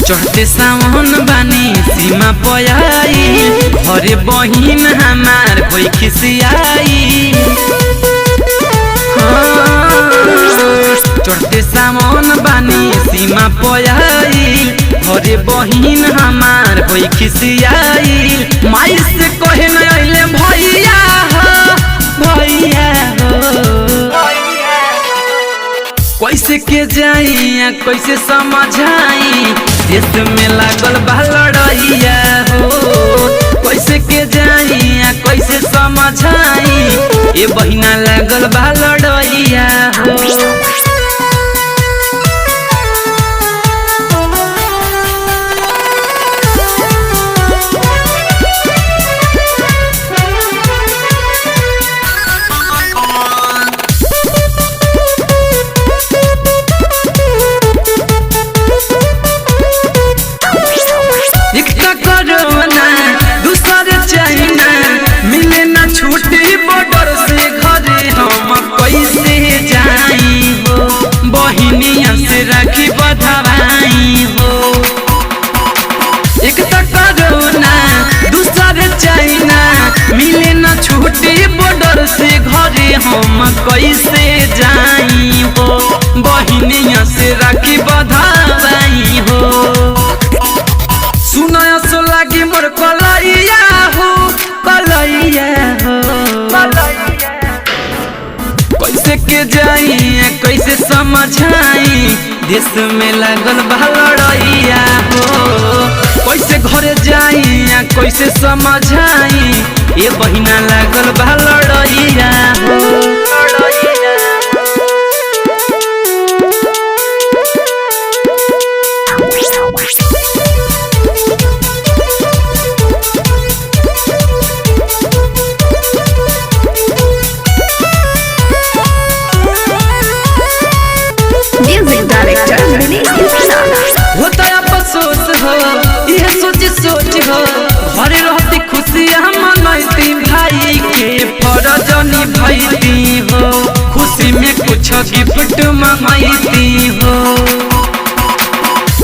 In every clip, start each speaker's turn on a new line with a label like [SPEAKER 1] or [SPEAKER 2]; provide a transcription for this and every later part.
[SPEAKER 1] चढ़ते सावन बानी सीमा पयाई घरे बहिन हमार कोई खिसियाई। चढ़ते सावन बानी सीमा पयाई घरे बहिन हमार कोई खिसियाई। माई से कहे न अइले भैया हो भैया हो। कैसे के जाई कैसे समझाई देश में लागल बा लड़ैया हो। कैसे के जाई कैसे समझाई ये बहिना लागल बा लड़ैया हो। छुट्टी बॉर्डर से घरे हम कैसे जाई हो। बहिनिया से राखी बधवाई हो। एक तो कोरोना दूसरे चाइना मिले न छुट्टी बॉर्डर से घरे हम कैसे जाई हो। बहिनिया से राखी बधवाई हो। सुनाया सो लागी मोर कलैया हो कलैया हो। कैसे के जाई कैसे समझाई देश में लागल बा लड़ैया हो। कैसे घरे जाई कैसे समझाई ये बहिना लागल बा लड़ैया हो। होता अफसोस हो यह सोच सोच हो। घरे रहती खुशियाँ मनैती भाई के फरज निभैती हो। खुशी में कुछ गिफ्ट मंगैती हो।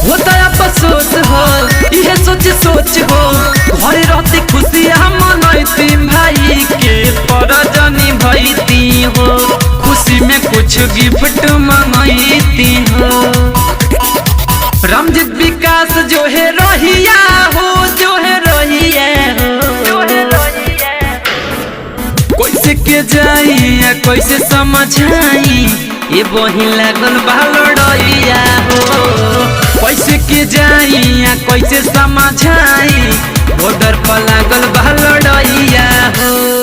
[SPEAKER 1] होता अफसोस हो यह सोच सोच हो। घरे रहती खुशियाँ मनैती भाई के फरज निभैती हो। खुशी में कुछ गिफ्ट मंगैती हो। रमजीत विकास जो है रहिया हो जो है रहिया हो। कैसे के जाई कैसे समझाई ये बहिन लागल बा लड़ैया हो। कैसे के जाई कैसे समझाई बॉर्डर पर लागल बा लड़ैया हो।